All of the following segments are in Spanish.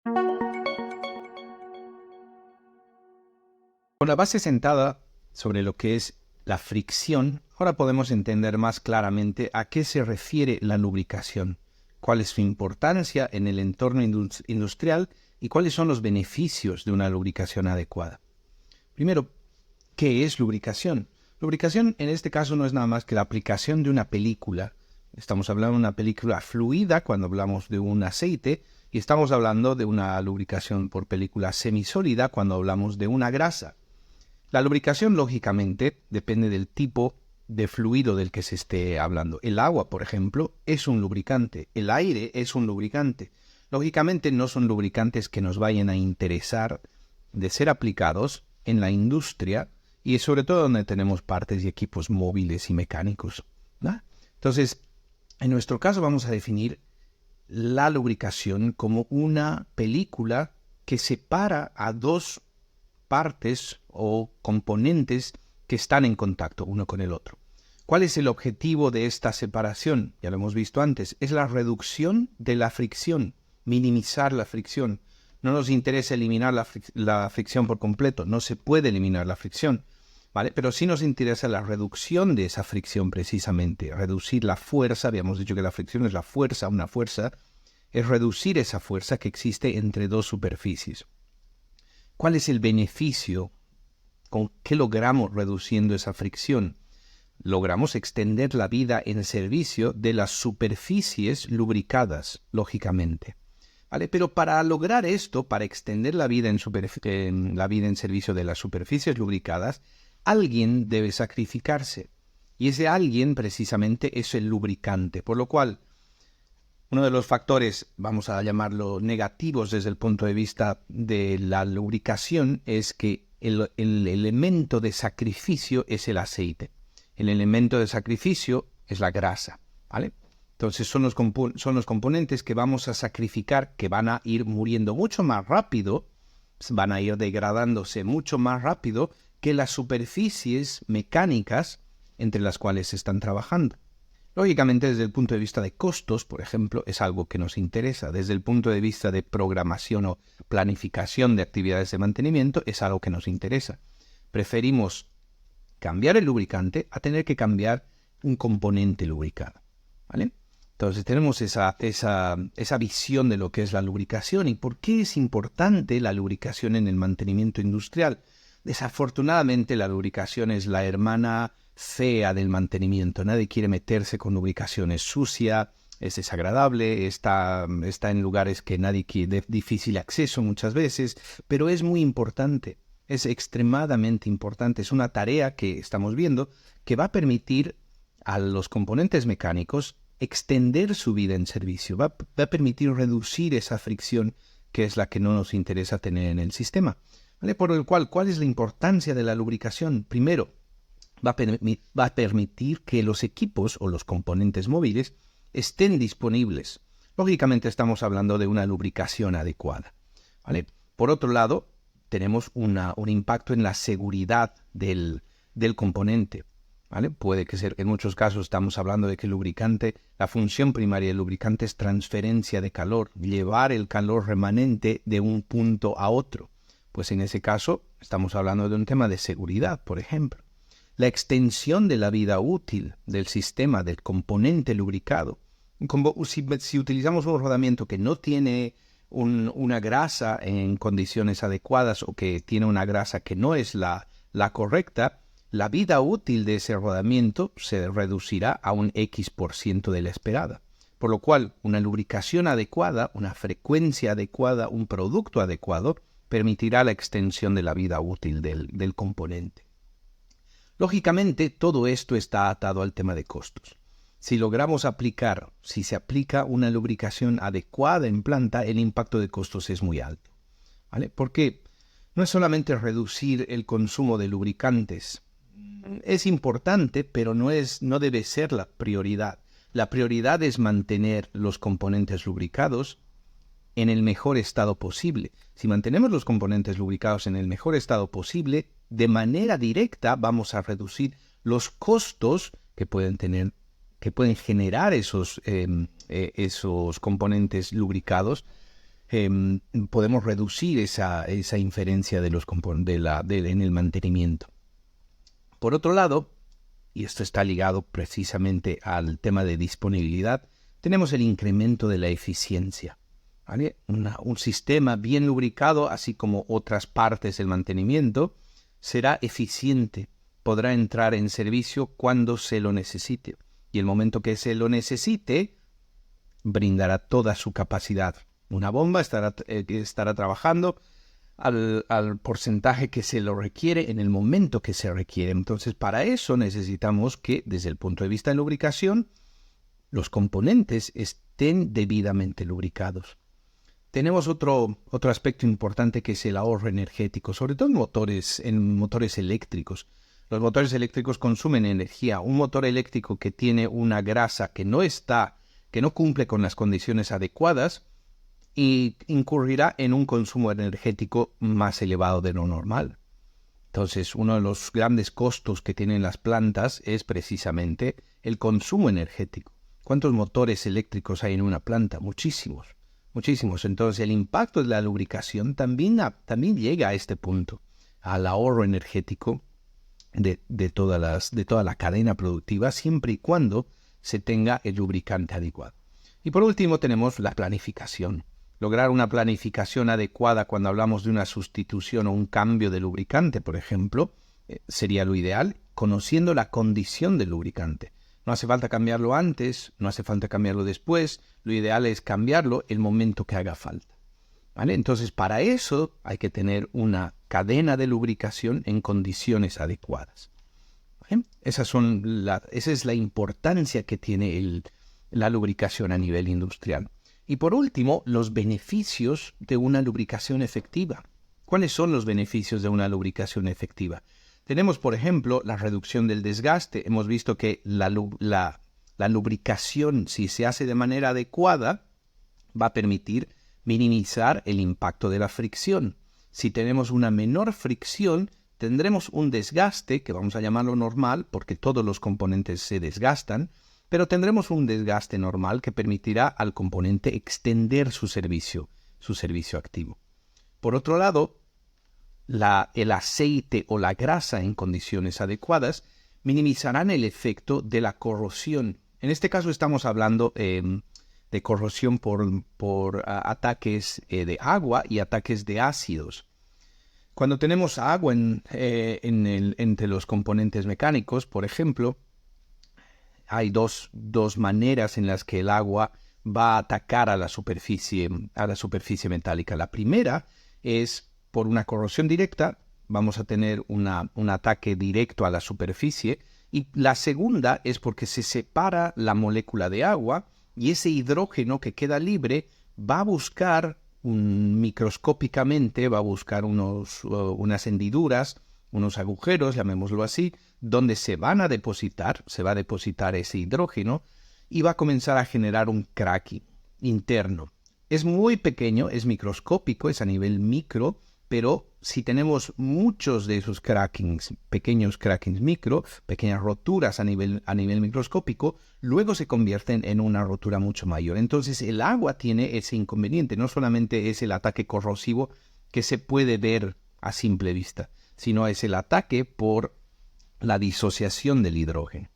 Con la base sentada sobre lo que es la fricción, ahora podemos entender más claramente a qué se refiere la lubricación, cuál es su importancia en el entorno industrial y cuáles son los beneficios de una lubricación adecuada. Primero, ¿qué es lubricación? Lubricación en este caso no es nada más que la aplicación de una película. Estamos hablando de una película fluida cuando hablamos de un aceite y estamos hablando de una lubricación por película semisólida cuando hablamos de una grasa. La lubricación, lógicamente, depende del tipo de fluido del que se esté hablando. El agua, por ejemplo, es un lubricante. El aire es un lubricante. Lógicamente, no son lubricantes que nos vayan a interesar de ser aplicados en la industria y sobre todo donde tenemos partes y equipos móviles y mecánicos, ¿no? Entonces, en nuestro caso vamos a definir la lubricación como una película que separa a dos partes o componentes que están en contacto uno con el otro. ¿Cuál es el objetivo de esta separación? Ya lo hemos visto antes, es la reducción de la fricción, minimizar la fricción. No nos interesa eliminar la fricción por completo, no se puede eliminar la fricción, ¿vale? Pero sí nos interesa la reducción de esa fricción precisamente, reducir la fuerza, habíamos dicho que la fricción es la fuerza, una fuerza, es reducir esa fuerza que existe entre dos superficies. ¿Cuál es el beneficio? ¿Con qué logramos reduciendo esa fricción? Logramos extender la vida en servicio de las superficies lubricadas, lógicamente. ¿Vale? Pero para lograr esto, para extender la vida en servicio de las superficies lubricadas, alguien debe sacrificarse. Y ese alguien precisamente es el lubricante. Por lo cual, uno de los factores, vamos a llamarlo negativos desde el punto de vista de la lubricación, es que el elemento de sacrificio es el aceite. El elemento de sacrificio es la grasa, ¿vale? Entonces son los componentes que vamos a sacrificar, que van a ir muriendo mucho más rápido, van a ir degradándose mucho más rápido que las superficies mecánicas entre las cuales se están trabajando. Lógicamente, desde el punto de vista de costos, por ejemplo, es algo que nos interesa. Desde el punto de vista de programación o planificación de actividades de mantenimiento, es algo que nos interesa. Preferimos cambiar el lubricante a tener que cambiar un componente lubricado, ¿vale? Entonces tenemos esa visión de lo que es la lubricación y por qué es importante la lubricación en el mantenimiento industrial. Desafortunadamente la lubricación es la hermana fea del mantenimiento. Nadie quiere meterse con lubricación. Es sucia, es desagradable, está en lugares que nadie quiere, de difícil acceso muchas veces, pero es muy importante. Es extremadamente importante. Es una tarea que estamos viendo que va a permitir a los componentes mecánicos extender su vida en servicio. Va a permitir reducir esa fricción que es la que no nos interesa tener en el sistema. ¿Vale? Por el cual, ¿cuál es la importancia de la lubricación? Primero, va a permitir que los equipos o los componentes móviles estén disponibles. Lógicamente estamos hablando de una lubricación adecuada, ¿vale? Por otro lado, tenemos un impacto en la seguridad del componente, ¿vale? Puede que ser, en muchos casos estamos hablando de que el lubricante, la función primaria del lubricante es transferencia de calor, llevar el calor remanente de un punto a otro. Pues en ese caso estamos hablando de un tema de seguridad, por ejemplo. La extensión de la vida útil del sistema, del componente lubricado. Si utilizamos un rodamiento que no tiene una grasa en condiciones adecuadas o que tiene una grasa que no es la correcta, la vida útil de ese rodamiento se reducirá a un X% de la esperada. Por lo cual, una lubricación adecuada, una frecuencia adecuada, un producto adecuado, permitirá la extensión de la vida útil del componente. Lógicamente, todo esto está atado al tema de costos. Si se aplica una lubricación adecuada en planta, el impacto de costos es muy alto, ¿vale? Porque no es solamente reducir el consumo de lubricantes. Es importante, pero no debe ser la prioridad. La prioridad es mantener los componentes lubricados en el mejor estado posible. Si mantenemos los componentes lubricados en el mejor estado posible, de manera directa vamos a reducir los costos que pueden generar esos componentes lubricados podemos reducir esa inferencia de en el mantenimiento. Por otro lado, y esto está ligado precisamente al tema de disponibilidad, tenemos el incremento de la eficiencia. ¿Vale? Un sistema bien lubricado, así como otras partes del mantenimiento, será eficiente, podrá entrar en servicio cuando se lo necesite. Y el momento que se lo necesite, brindará toda su capacidad. Una bomba estará trabajando al porcentaje que se lo requiere en el momento que se requiere. Entonces, para eso necesitamos que, desde el punto de vista de lubricación, los componentes estén debidamente lubricados. Tenemos otro aspecto importante, que es el ahorro energético, sobre todo en motores eléctricos. Los motores eléctricos consumen energía. Un motor eléctrico que tiene una grasa que no cumple con las condiciones adecuadas, y incurrirá en un consumo energético más elevado de lo normal. Entonces, uno de los grandes costos que tienen las plantas es precisamente el consumo energético. ¿Cuántos motores eléctricos hay en una planta? Muchísimos, muchísimos. Entonces, el impacto de la lubricación también llega a este punto, al ahorro energético de toda la cadena productiva, siempre y cuando se tenga el lubricante adecuado. Y por último tenemos la planificación. Lograr una planificación adecuada cuando hablamos de una sustitución o un cambio de lubricante, por ejemplo, sería lo ideal, conociendo la condición del lubricante. No hace falta cambiarlo antes, no hace falta cambiarlo después, lo ideal es cambiarlo el momento que haga falta. ¿Vale? Entonces, para eso hay que tener una cadena de lubricación en condiciones adecuadas. ¿Vale? Esa es la importancia que tiene la lubricación a nivel industrial. Y por último, los beneficios de una lubricación efectiva. ¿Cuáles son los beneficios de una lubricación efectiva? Tenemos, por ejemplo, la reducción del desgaste. Hemos visto que la lubricación, si se hace de manera adecuada, va a permitir minimizar el impacto de la fricción. Si tenemos una menor fricción, tendremos un desgaste, que vamos a llamarlo normal, porque todos los componentes se desgastan, pero tendremos un desgaste normal que permitirá al componente extender su servicio activo. Por otro lado, el aceite o la grasa en condiciones adecuadas minimizarán el efecto de la corrosión. En este caso estamos hablando de corrosión por ataques de agua y ataques de ácidos. Cuando tenemos agua entre los componentes mecánicos, por ejemplo, hay dos maneras en las que el agua va a atacar a la superficie metálica. La primera es por una corrosión directa, vamos a tener un ataque directo a la superficie, y la segunda es porque se separa la molécula de agua y ese hidrógeno que queda libre va a buscar microscópicamente, va a buscar unas hendiduras, unos agujeros, llamémoslo así, donde se va a depositar ese hidrógeno y va a comenzar a generar un cracking interno. Es muy pequeño, es microscópico, es a nivel micro, pero si tenemos muchos de esos crackings, pequeños crackings micro, pequeñas roturas a nivel microscópico, luego se convierten en una rotura mucho mayor. Entonces el agua tiene ese inconveniente, no solamente es el ataque corrosivo que se puede ver a simple vista, sino es el ataque por la disociación del hidrógeno.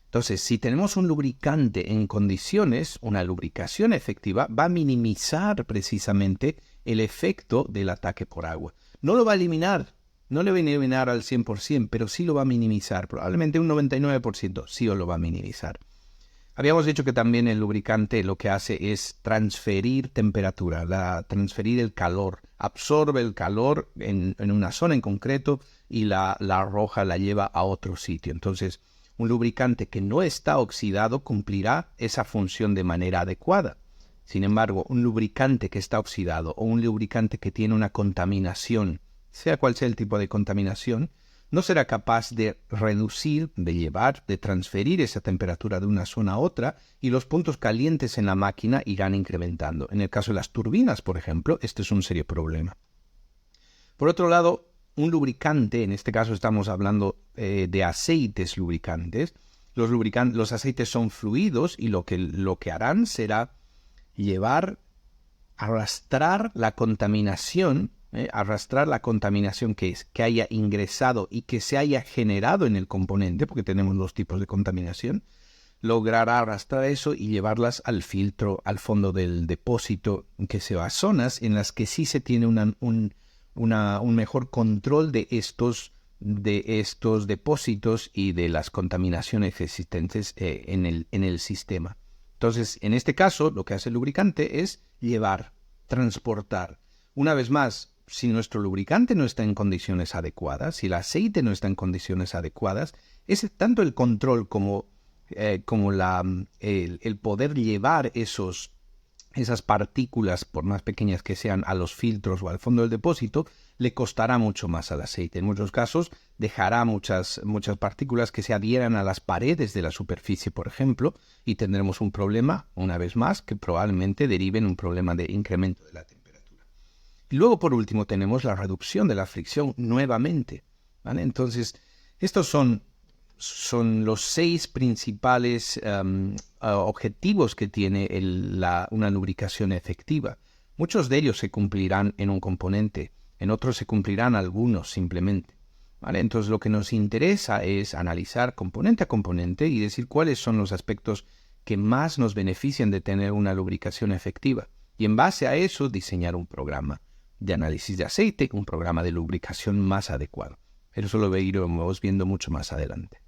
Entonces, si tenemos un lubricante en condiciones, una lubricación efectiva va a minimizar precisamente el efecto del ataque por agua. No lo va a eliminar, no le va a eliminar al 100%, pero sí lo va a minimizar, probablemente un 99% sí lo va a minimizar. Habíamos dicho que también el lubricante lo que hace es transferir temperatura, transferir el calor, absorbe el calor en una zona en concreto y la arroja, la lleva a otro sitio. Entonces, un lubricante que no está oxidado cumplirá esa función de manera adecuada. Sin embargo, un lubricante que está oxidado o un lubricante que tiene una contaminación, sea cual sea el tipo de contaminación, no será capaz de reducir, de transferir esa temperatura de una zona a otra, y los puntos calientes en la máquina irán incrementando. En el caso de las turbinas, por ejemplo, este es un serio problema. Por otro lado, un lubricante, en este caso estamos hablando de aceites lubricantes. Los aceites son fluidos y lo que harán será llevar arrastrar la contaminación, que haya ingresado y que se haya generado en el componente, porque tenemos dos tipos de contaminación, logrará arrastrar eso y llevarlas al filtro, al fondo del depósito, que se va a zonas en las que sí se tiene un mejor control de estos depósitos y de las contaminaciones existentes en el sistema. Entonces, en este caso, lo que hace el lubricante es llevar, transportar. Una vez más, si nuestro lubricante no está en condiciones adecuadas, si el aceite no está en condiciones adecuadas, es tanto el control como el poder llevar esas partículas, por más pequeñas que sean, a los filtros o al fondo del depósito, le costará mucho más al aceite. En muchos casos dejará muchas partículas que se adhieran a las paredes de la superficie, por ejemplo, y tendremos un problema, una vez más, que probablemente derive en un problema de incremento de la temperatura. Y luego, por último, tenemos la reducción de la fricción nuevamente, ¿vale? Entonces, estos son los 6 principales objetivos que tiene una lubricación efectiva. Muchos de ellos se cumplirán en un componente, en otros se cumplirán algunos simplemente, ¿vale? Entonces lo que nos interesa es analizar componente a componente y decir cuáles son los aspectos que más nos benefician de tener una lubricación efectiva. Y en base a eso diseñar un programa de análisis de aceite, un programa de lubricación más adecuado. Pero eso lo iremos viendo mucho más adelante.